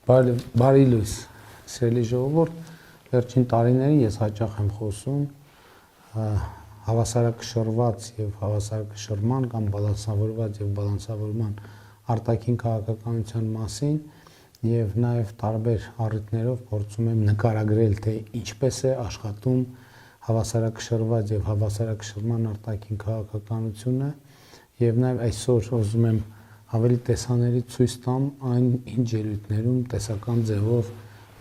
Բարի լույս, սիրելի ժողովուրդ, վերջին տարիներին ես հաճախ եմ խոսում հավասարակշռված եւ հավասարակշռման կամ բալանսավորված եւ բալանսավորման արտաքին քաղաքականության մասին եւ նաեւ տարբեր առիթներով փորձում եմ նկարագրել, թե ինչպես է աշխատում հավասարակշռված եւ հավասարակշռման արտաքին քաղաքականությունը եւ նաեւ այսօր ուզում եմ ավելի տեսաների ցույց տամ այն ինչ ելույթներում տեսական ձևով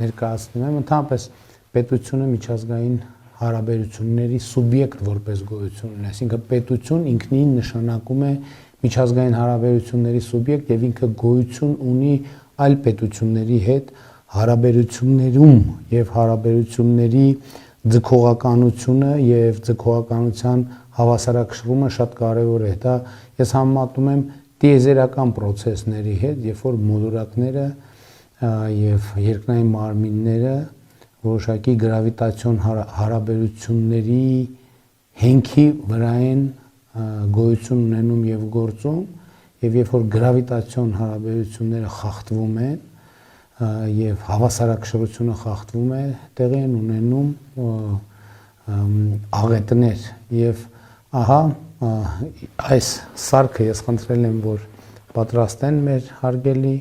ներկայացնում եմ ընդհանրապես պետությունը միջազգային հարաբերությունների սուբյեկտ որպես գոյություն ունի, այսինքն պետություն ինքնին նշանակում է միջազգային հարաբերությունների սուբյեկտ եւ ինքը գոյություն ունի այլ պետությունների հետ հարաբերություններում եւ հարաբերությունների ձգողականությունը եւ ձգողականության հավասարակշռումը շատ կարեւոր է, դա ես համեմատում եմ տիեզերական process-ների հետ, երբ որ մոլորակները եւ երկնային մարմինները որոշակի գravitացիոն հարաբերությունների հենքի վրա են գոյություն ունենում եւ գործում, եւ երբ որ գravitացիոն հարաբերությունները խախտվում են եւ հավասարակշռությունը խախտվում է, տեղի են ունենում աղետներ եւ ահա այս սարքը ես խնդրել եմ, որ պատրաստեն մեր հարգելի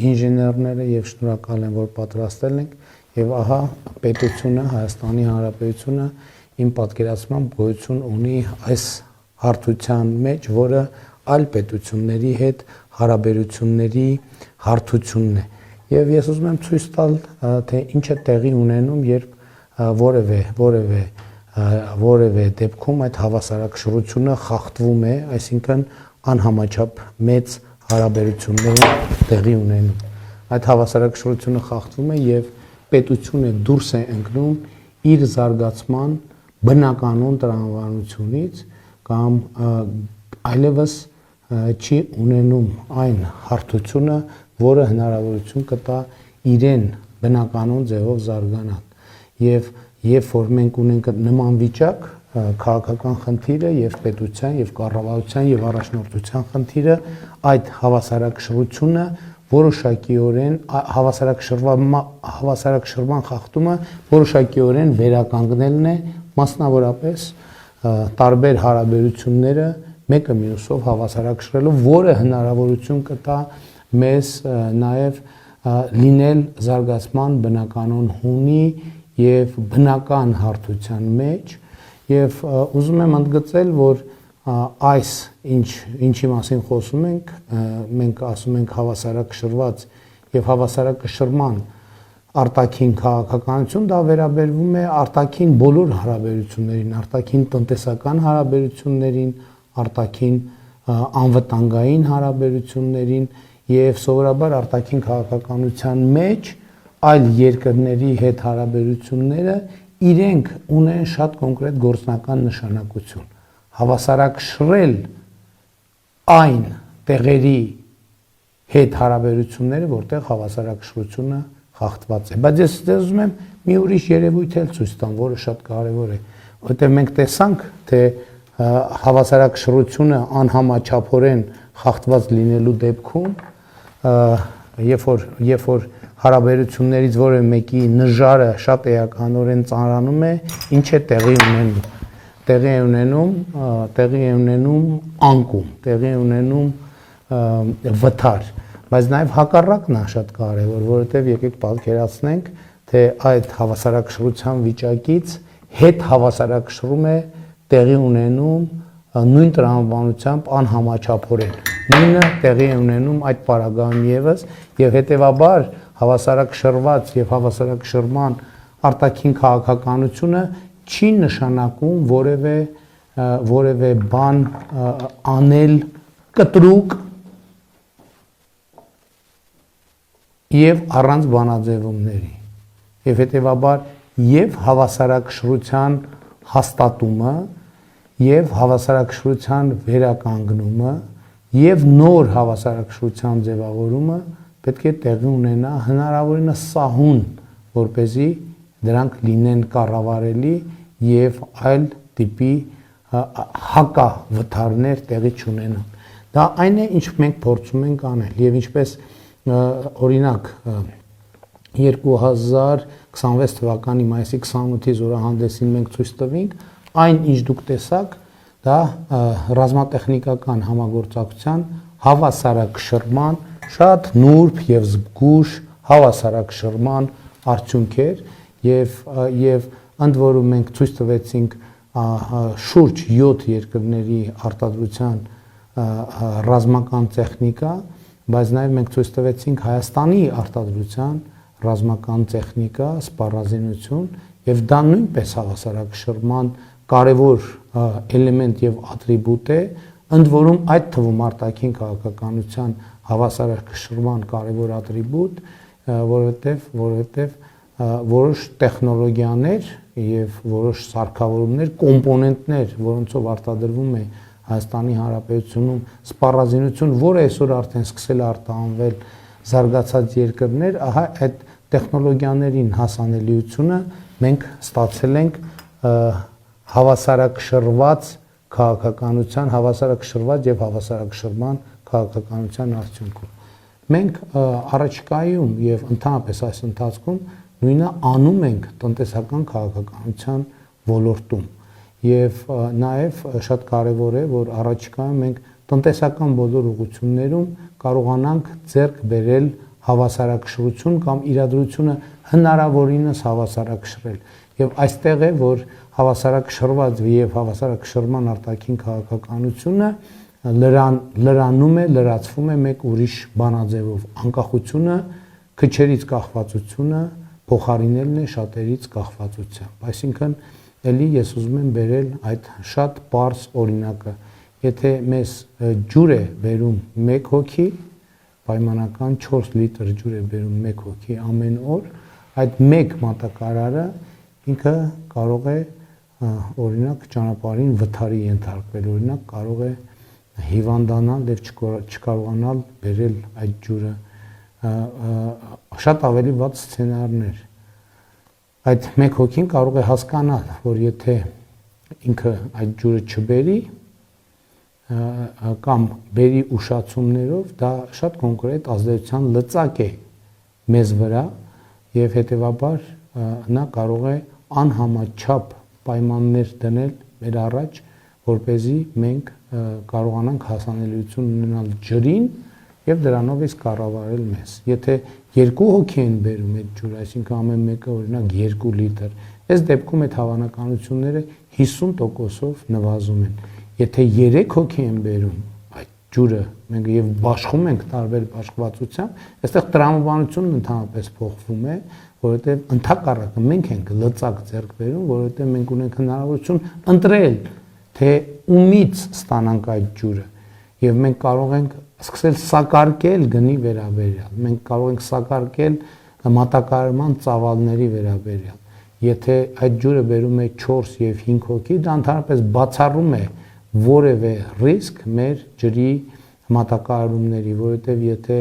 ինժեներները եւ շնորհակալ եմ, որ պատրաստել ենք եւ ահա պետությունը, Հայաստանի Հանրապետությունը իմ պատկերացմամբ գոյություն ունի այս հարթության մեջ, որը այլ պետությունների հետ հարաբերությունների հարթությունն է։ Եվ ես ուզում եմ ցույց տալ, թե ինչ է տեղի ունենում, երբ որևէ դեպքում այդ հավասարակշռությունը խախտվում է, այսինքն անհամաչափ մեծ հարաբերություններ տեղի ունենում։ Այդ հավասարակշռությունը խախտվում է եւ պետությունը դուրս է ընկնում իր զարգացման բնականոն տրամաբանությունից կամ այլևս չի ունենում այն հարթությունը, որը հնարավորություն կտա իրեն բնականոն ձևով զարգանալ։ Եվ երբ որ մենք ունենք նման վիճակ, քաղաքական խնդիրը եւ պետության եւ կառավարության եւ առաջնորդության խնդիրը, այդ հավասարակշռությունը որոշակիորեն հավասարակշռման խախտումը որոշակիորեն վերականգնելն է, մասնավորապես տարբեր հարաբերությունները մեկը մյուսով հավասարակշռելու, որը հնարավորություն կտա մեզ նաեւ լինել զարգացման բնականոն հունի եւ բնական հարթության մեջ եւ ուզում եմ ընդգծել, որ այս ինչի մասին խոսում ենք, մենք ասում ենք հավասարակշռված եւ հավասարակշռման արտաքին քաղաքականություն, դա վերաբերվում է արտաքին բոլոր հարաբերություններին, արտաքին տնտեսական հարաբերություններին, արտաքին անվտանգային հարաբերություններին եւ սովորաբար արտաքին քաղաքականության մեջ այլ երկրների հետ հարաբերությունները իրենք ունեն շատ կոնկրետ գործնական նշանակություն։ Հավասարակշռել այն տեղերի հետ հարաբերությունները, որտեղ հավասարակշռությունը խախտված է։ Բայց ես ուզում եմ մի ուրիշ երևույթ էլ ցույց տամ, որը շատ կարևոր է, որտեղ մենք տեսանք, թե հավասարակշռությունը անհամաչափորեն խախտված լինելու դեպքում, երբ որ հարաբերություններից որևէ մեկի նժարը շատ էականորեն ծանրանում է, ինչ է տեղի ունենում։ Տեղի է ունենում անկում, տեղի է ունենում վթար, բայց նաև հակառակն է շատ կարևոր, որովհետև եկեք պատկերացնենք, թե այդ հավասարակշռության վիճակից հետ հավասարակշռում է տեղի ունենում նույն տրամաբանությամբ անհամաչափորեն։ Նույնը տեղի է ունենում այդ պարագայում եւս եւ հետեւաբար հավասարակշռված եւ հավասարակշռման արտաքին քաղաքականությունը չի նշանակում որևէ բան անել կտրուկ եւ առանց բանաձևումների եւ հետեւաբար եւ հավասարակշռության հաստատումը եւ հավասարակշռության վերականգնումը եւ նոր հավասարակշռության ձևավորումը պետք է տեղի ունենա հնարավորինս սահուն, որպեսզի դրանք լինեն կառավարելի եւ այլ տիպի հակավթարներ տեղի չունենան։ Դա այն է, ինչ մենք փորձում ենք անել եւ ինչպես օրինակ 2026 թվականի մայիսի 28-ի զորահանդեսին մենք ցույց տվինք այն ինչ դուք տեսաք դա ռազմատեխնիկական համագործակցության հավասարակշռման շատ նուրբ եւ զգուշ հավասարակշռման արդյունք էր եւ ընդ որում մենք ցույց տվեցինք շուրջ 7 երկրների արտադրության ռազմական տեխնիկա, բայց նաեւ մենք ցույց տվեցինք Հայաստանի արտադրության ռազմական տեխնիկա, սպառազինություն եւ դա նույնպես հավասարակշռման կարևոր էլեմենտ եւ ատրիբուտ է, ընդ որում այդ թվում արտաքին քաղաքականության հավասարակշռման կարևոր ատրիբուտ, որովհետեւ որոշ տեխնոլոգիաներ եւ որոշ սարքավորումներ, կոմպոնենտներ, որոնցով արտադրվում է Հայաստանի Հանրապետությունում սպառազինություն, որը այսօր արդեն սկսել է արտահանվել զարգացած երկրներ, ահա այդ տեխնոլոգիաներին հասանելիությունը մենք ստացել ենք հավասարակշռված քաղաքականության, հավասարակշռված եւ հավասարակշռման քաղաքականության արդյունքում։ Մենք առաջիկայում եւ ընդհանրապես այս ընթացքում նույնը անում ենք տնտեսական քաղաքականության ոլորտում եւ նաեւ շատ կարեւոր է որ առաջիկայում մենք տնտեսական բոլոր ուղղություններում կարողանանք ձեռք բերել հավասարակշռություն կամ իրադրությունը հնարավորինս հավասարակշռել եւ այստեղ է որ հավասարակշռված եւ հավասարակշռման արտաքին քաղաքականությունը լրանում է, լրացվում է մեկ ուրիշ բանաձևով անկախությունը, քչերից կախվածությունը փոխարինելն է շատերից կախվածությամբ։ Այսինքն էլի ես ուզում եմ բերել այդ շատ պարզ օրինակը։ Եթե մեզ ջուր է բերում 1 հոգի, պայմանական 4 լիտր ջուր է բերում 1 հոգի ամեն օր, այդ 1 մատակարարը ինքը կարող է օրինակ ճանապարհին վթարի ենթարկվել, օրինակ կարող է հիվանդանալ եւ չկարողանալ բերել այդ ջուրը շատ ավելի վատ սցենարներ։ Այդ 1 հոգին կարող է հասկանալ, որ եթե ինքը այդ ջուրը չբերի կամ բերի ուշացումներով, դա շատ կոնկրետ ազդեցության լծակ է մեզ վրա եւ հետեւաբար նա կարող է անհամաչափ պայմաններ դնել մեր առաջ, որպեսզի մենք կարողանանք հասանելիություն ունենալ ջրին եւ դրանով իսկ կառավարել մեզ։ Եթե 2 հոգի են բերում այդ ջուրը, այսինքն ամեն մեկը օրինակ 2 լիտր, այս դեպքում այդ հավանականությունները 50%-ով նվազում են։ Եթե 3 հոգի են բերում այդ ջուրը, մենք եւ բաշխում ենք տարբեր բաշխվածությամբ, այստեղ տրամաբանությունն ընդհանրապես փոխվում է, որովհետեւ ընդհակառակը մենք ենք լծակ ձեռք բերում, որովհետեւ մենք ունենք հնարավորություն ընտրել, թե ումից ստանանք այդ ջուրը եւ մենք կարող ենք սկսել սակարկել գնի վերաբերյալ, մենք կարող ենք սակարկել մատակարարման ծավալների վերաբերյալ։ Եթե այդ ջուրը բերում է 4 եւ 5 հոգի, դա ընդհանրապես բացառում է որևէ ռիսկ մեր ջրի մատակարարումների, որովհետեւ եթե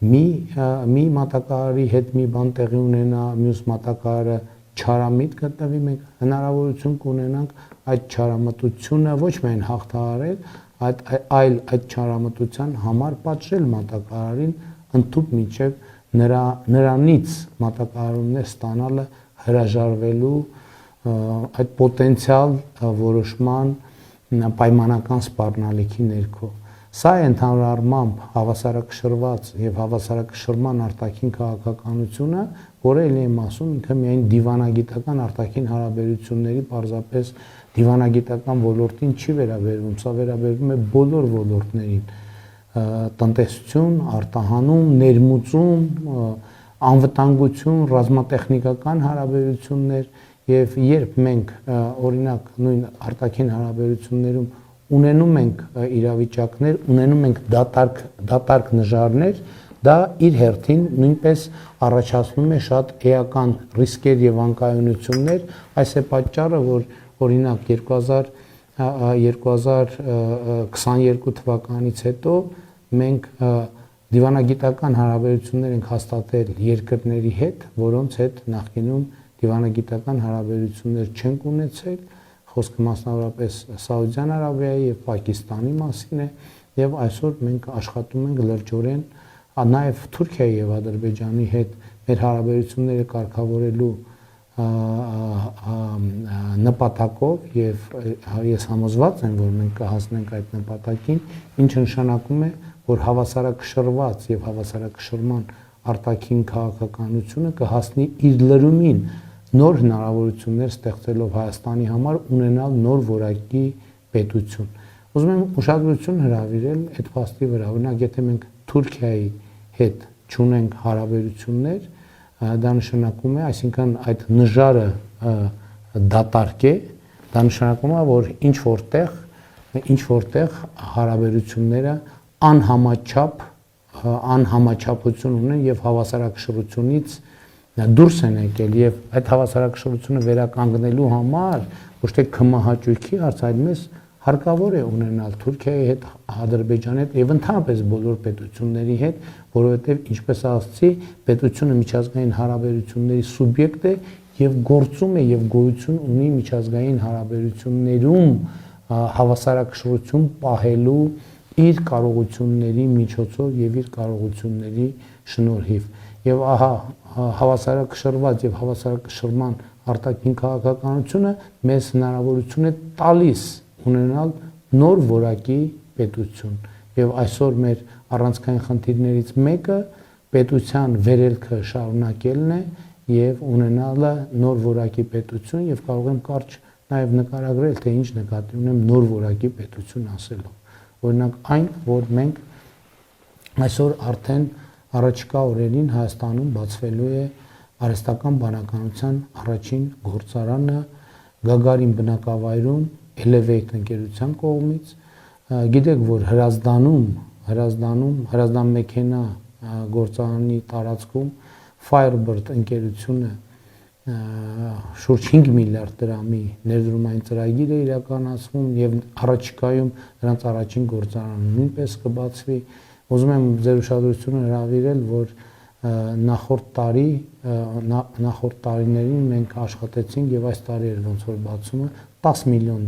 մի մատակարարի հետ մի բան տեղի ունենա, մյուս մատակարարը չարամիտ գտնվի, մենք հնարավորություն կունենանք այդ չարամտությունը ոչ միայն հաղթահարել, այլ այդ չարամտության համար պատժել մատակարարին ընդཐུպ միջև նրանից մատակարարումներ ստանալը հրաժարվելու այդ պոտենցիալ որոշման պայմանական սպառնալիքի ներքո։ Սա է ընդհանուր առմամբ հավասարակշռված եւ հավասարակշռման արտաքին քաղաքականությունը, որը ելի եմ ասում, ինքը միայն դիվանագիտական արտաքին հարաբերությունների պարզապես դիվանագիտական ոլորտին չի վերաբերվում, սա վերաբերվում է բոլոր ոլորտներին՝ տնտեսություն, արտահանում, ներմուծում, անվտանգություն, ռազմատեխնիկական հարաբերություններ եւ երբ մենք օրինակ նույն արտաքին հարաբերություններում ունենում ենք իրավիճակներ, ունենում ենք դատարկ նժարներ, դա իր հերթին նույնպես առաջացնում է շատ էական ռիսկեր եւ անկայունություններ, այս է պատճառը, որ օրինակ 2022 թվականից հետո մենք դիվանագիտական հարաբերություններ ենք հաստատել երկրների հետ, որոնց հետ նախկինում դիվանագիտական հարաբերություններ չենք ունեցել, խոսքը մասնավորապես Սաուդյան Արաբիայի եւ Պակիստանի մասին է եւ այսօր մենք աշխատում ենք լրջորեն նաև Թուրքիայի եւ Ադրբեջանի հետ մեր հարաբերությունները կարգավորելու նպատակով եւ ես համոզված եմ, որ մենք կհասնենք այդ նպատակին, ինչը նշանակում է, որ հավասարակշռված եւ հավասարակշռման արտաքին քաղաքականությունը կհասնի իր լրումին նոր հնարավորություններ ստեղծելով Հայաստանի համար ունենալ նոր որակի պետություն։ Ուզում եմ ուշադրություն հրավիրել այդ փաստի վրա, օրինակ եթե մենք Թուրքիայի հետ չունենք հարաբերություններ, դա նշանակում է, այսինքն այդ նժարը դատարկ է, դա նշանակում է, որ ինչ որտեղ հարաբերությունները անհամաչափություն ունեն եւ հավասարակշռությունից դուրս են եկել եւ այդ հավասարակշռությունը վերականգնելու համար ոչ թե կմահաճույքի հարց, այլ մեզ հարկավոր է ունենալ Թուրքիայի հետ, Ադրբեջանի հետ եւ ընդհանրապես բոլոր պետությունների հետ, որովհետեւ ինչպես ասացի, պետությունը միջազգային հարաբերությունների սուբյեկտ է եւ գործում է եւ գոյություն ունի միջազգային հարաբերություններում հավասարակշռություն պահելու իր կարողությունների միջոցով եւ իր կարողությունների շնորհիվ եւ ահա հավասարակշռված եւ հավասարակշռման արտաքին քաղաքականությունը մեզ հնարավորություն է տալիս ունենալ նոր որակի պետություն եւ այսօր մեր առանցքային խնդիրներից մեկը պետության վերելքը շարունակելն է եւ ունենալը նոր որակի պետություն եւ կարող եմ կարճ նաեւ նկարագրել թե ինչ նկատի ունեմ նոր որակի պետություն ասելով օրինակ այն որ մենք այսօր արդեն առաջիկա օրերին Հայաստանում բացվելու է արհեստական բանականության առաջին գործարանը Գագարին բնակավայրում Elevate ընկերության կողմից գիտեք որ Հրազդան մեքենա գործարանի տարածքում Firebird ընկերությունը շուրջ 5 միլիարդ դրամի ներդրումային ծրագիր է իրականացվում եւ առաջիկայում նրանց առաջին գործարանը նույնպես կբացվի ուզում եմ ձեր ուշադրությունը հրավիրել որ նախորդ տարիներին մենք աշխատեցինք եւ այս տարի էր ոնց որ բացումը $10 միլիոն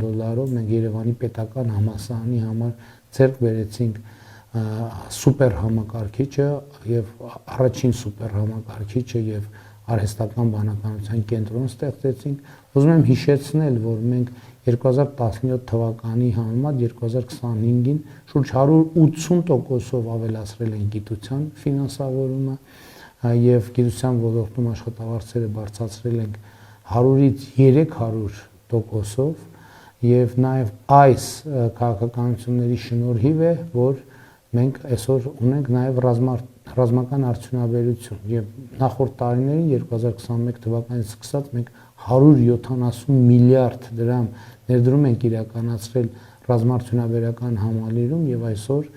մենք Երևանի պետական համալսարանի համար ձեռք բերեցինք սուպեր համակարգիչը եւ առաջին սուպեր համակարգիչը եւ արհեստական բանականության կենտրոն ստեղծեցինք ուզում եմ հիշեցնել որ մենք 2017 թվականի համեմատ 2025-ին շուրջ 180%-ով ավելացրել են գիտության ֆինանսավորումը եւ գիտության ոլորտում աշխատավարձերը բարձրացրել ենք 100-ից 300%-ով եւ նաեւ այս քաղաքականությունների շնորհիվ է որ մենք այսօր ունենք նաեւ ռազմական արդյունաբերություն եւ նախորդ տարիներին 2021 թվականից սկսած մենք 170 միլիարդ դրամ ներդրում ենք իրականացրել ռազմաարդյունաբերական համալիրում եւ այսօր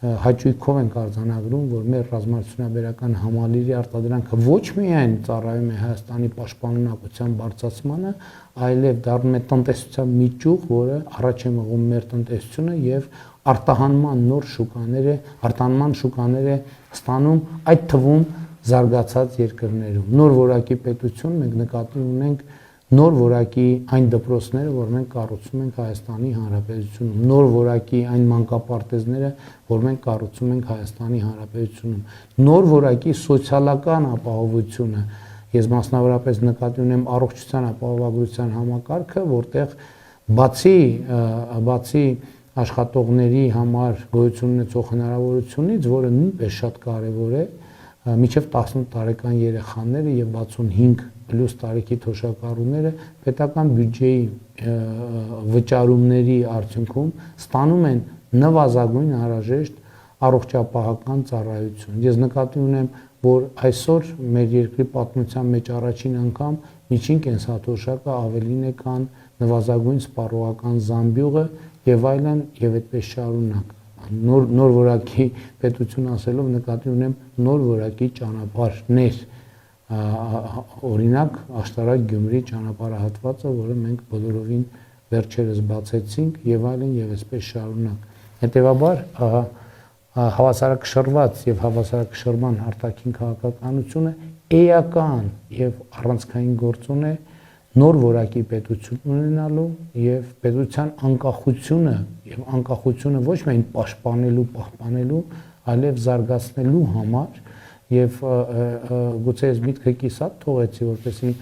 հաճույքով ենք արձանագրում որ մեր ռազմաարդյունաբերական համալիրի արտադրանքը ոչ միայն ծառայում է Հայաստանի պաշտպանունակության բարձրացմանը այլև դառնում է տնտեսության մի ճյուղ որը առաջ է մղում մեր տնտեսությունը եւ արտահանման նոր շուկաներ է ստանում այդ թվում զարգացած երկրներում նոր որակի պետություն մենք նկատի ունենք նոր որակի այն դպրոցները որ մենք կառուցում ենք Հայաստանի Հանրապետությունում նոր որակի այն մանկապարտեզները որ մենք կառուցում ենք Հայաստանի Հանրապետությունում նոր որակի սոցիալական ապահովությունը ես մասնավորապես նկատի ունեմ առողջության ապահովագրության համակարգը որտեղ բացի աշխատողների համար գոյություն ունեցող հնարավորությունից, որը նույնպես շատ կարևոր է, մինչև 18 տարեկան երեխաները եւ 65+ տարեկի թոշակառուները պետական բյուջեի վճարումների արդյունքում ստանում են նվազագույն անհրաժեշտ առողջապահական ծառայություն։ Ես նկատի ունեմ, որ այսօր մեր երկրի պատմության մեջ առաջին անգամ միջին կենսաթոշակը ավելին է կան նվազագույն սպառողական զամբյուղը եւ այլն եւ այդպես շարունակ նոր որակի պետություն ասելով նկատի ունեմ նոր որակի ճանապարհներ օրինակ Աշտարակ Գյումրի ճանապարհահատվածը որը մենք բոլորովին վերջերս բացեցինք եւ այլն եւ այսպես շարունակ հետեւաբար հավասարակշռված եւ հավասարակշռման արտաքին քաղաքականությունը էական եւ առանցքային գործոն է նոր որակի պետություն ունենալու եւ պետության անկախությունը ոչ միայն պաշտպանելու, պահպանելու, այլև զարգացնելու համար եւ գուցե ես միտքը կիսատ թողեցի, որպեսզի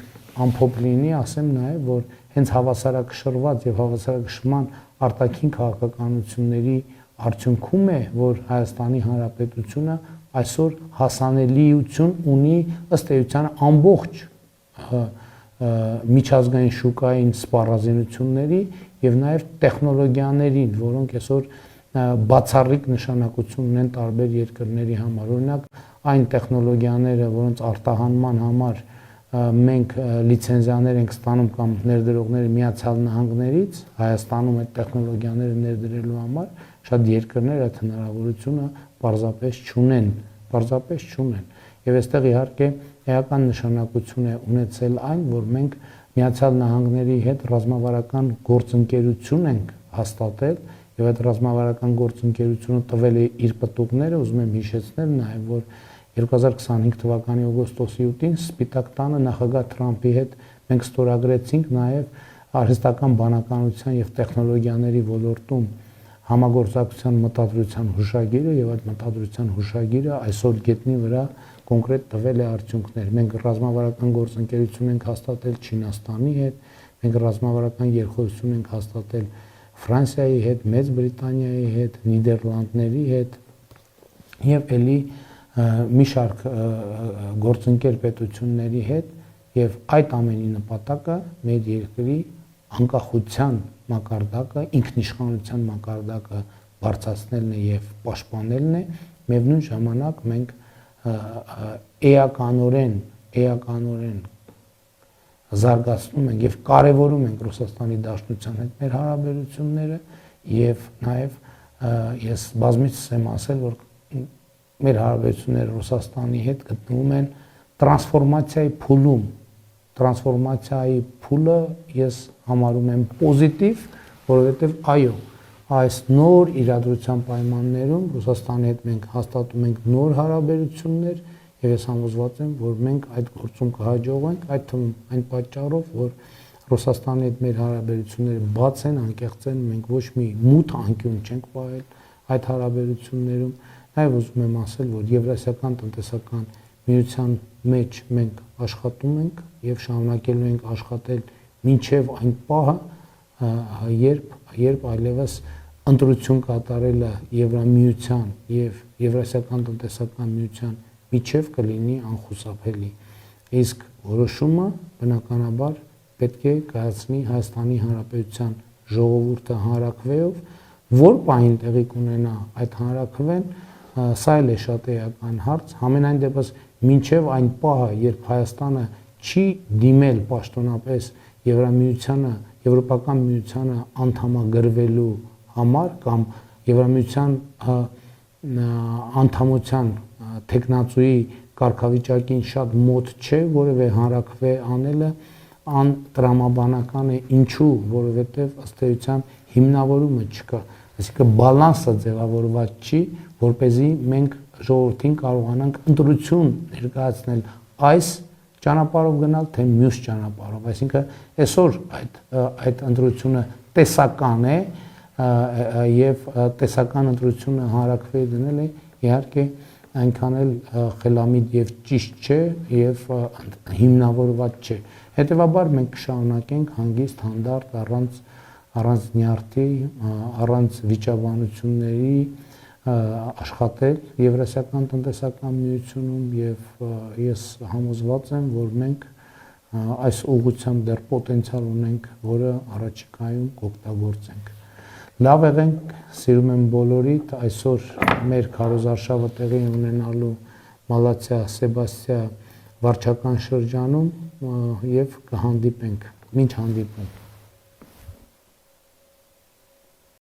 ամփոփ լինի, ասեմ նաեւ, որ հենց հավասարակշռված եւ հավասարակշռման արտաքին քաղաքականությունների արդյունքում է, որ Հայաստանի Հանրապետությունը այսօր հասանելիություն ունի ըստ էության ամբողջ միջազգային շուկային սպառազինությունների եւ նաեւ տեխնոլոգիաներին, որոնք այսօր բացառիկ նշանակություն ունեն տարբեր երկրների համար։ Օրինակ, այն տեխնոլոգիաները, որոնց արտահանման համար մենք լիցենզիաներ ենք ստանում կամ ներդրողները Միացյալ Նահանգներից, Հայաստանում այդ տեխնոլոգիաները ներդրելու համար շատ երկրներ այդ հնարավորությունը պարզապես չունեն։ Եվ այստեղ իհարկե էական նշանակություն է ունեցել այն, որ մենք Միացյալ Նահանգների հետ ռազմավարական գործընկերություն ենք հաստատել եւ այդ ռազմավարական գործընկերությունը տվել է իր պտուղները, ուզում եմ հիշեցնել նաեւ, որ 2025 թվականի օգոստոսի 8-ին Սպիտակ տանը նախագահ Թրամփի հետ մենք ստորագրեցինք նաեւ արհեստական բանականության եւ տեխնոլոգիաների ոլորտում համագործակցության մտադրության հուշագիրը եւ այդ մտադրության հուշագիրը այսօր գետնի վրա կոնկրետ տվել է արդյունքներ։ Մենք ռազմավարական գործընկերություն ենք հաստատել Չինաստանի հետ, մենք ռազմավարական երկխոսություն ենք հաստատել Ֆրանսիայի հետ, Մեծ Բրիտանիայի հետ, Նիդերլանդների հետ եւ ելի մի շարք գործընկեր պետությունների հետ եւ այդ ամենի նպատակը մեր երկրի անկախության մակարդակը, ինքնիշխանության մակարդակը բարձրացնելն է եւ պաշտպանելն է, միևնույն ժամանակ մենք էականորեն զարգացնում ենք եւ կարեւորում ենք Ռուսաստանի Դաշնության հետ մեր հարաբերությունները եւ նաեւ ես բազմիցս եմ ասել, որ մեր հարաբերությունները Ռուսաստանի հետ գտնվում են տրանսֆորմացիայի փուլում։ Տրանսֆորմացիայի փուլը ես համարում եմ պոզիտիվ, որովհետեւ այո, այս նոր իրադրության պայմաններում Ռուսաստանի հետ մենք հաստատում ենք նոր հարաբերություններ եւ ես համոզված եմ, որ մենք այդ գործում կհաջողենք, այդ թվում այն պատճառով, որ Ռուսաստանի հետ մեր հարաբերությունները բաց են, անկեղծ են, մենք ոչ մի մութ անկյուն չենք պահել այդ հարաբերություններում։ Նաեւ ուզում եմ ասել, որ Եվրասիական տնտեսական միության մեջ մենք աշխատում ենք եւ շարունակելու ենք աշխատել մինչեւ այն պահը, երբ այլևս ընտրություն կատարելը Եվրամիության եւ Եվրասիական տնտեսական միության միջև կլինի անխուսափելի։ Իսկ որոշումը բնականաբար պետք է կայացնի Հայաստանի Հանրապետության ժողովուրդը հանրաքվեով, որ պահին տեղի կունենա այդ հանրաքվեն, սա էլ է շատ էական հարց, համենայն դեպս մինչև այն պահը, երբ Հայաստանը չի դիմել պաշտոնապես Եվրամիությանը, Եվրոպական միությանը անդամագրվելու համար կամ Եվրամիության անդամության տեխնացուի կարգավիճակին շատ մոտ չէ, որևէ հանրաքվե անելը անտրամաբանական է, ինչու, որովհետև ըստ էության հիմնավորումը չկա, այսինքն բալանսը ձևավորված չի, որպեսզի մենք ժողովրդին կարողանանք ընտրություն ներկայացնել այս ճանապարհով գնալ, թե մյուս ճանապարհով, այսինքն այսօր այդ ընտրությունը տեսական է եւ տեսական ընտրությունը հանրաքվեի դնել է իհարկե այնքան էլ խելամիտ եւ ճիշտ չէ եւ հիմնավորված չէ։ Հետևաբար մենք կշարունակենք հանգիստ հանդարտ առանց նյարդի, առանց վիճաբանությունների աշխատել Եվրասիական տնտեսական միությունում եւ ես համոզված եմ, որ մենք այս ուղղությամբ դեռ պոտենցիալ ունենք, որը առաջիկայում կօգտագործենք։ Լավ եղենք, սիրում եմ բոլորիդ, այսօր մեր քարոզարշավը տեղի ունենալու Մալացիա, Սեբաստիա վարչական շրջանում եւ կհանդիպենք, մինչ հանդիպում։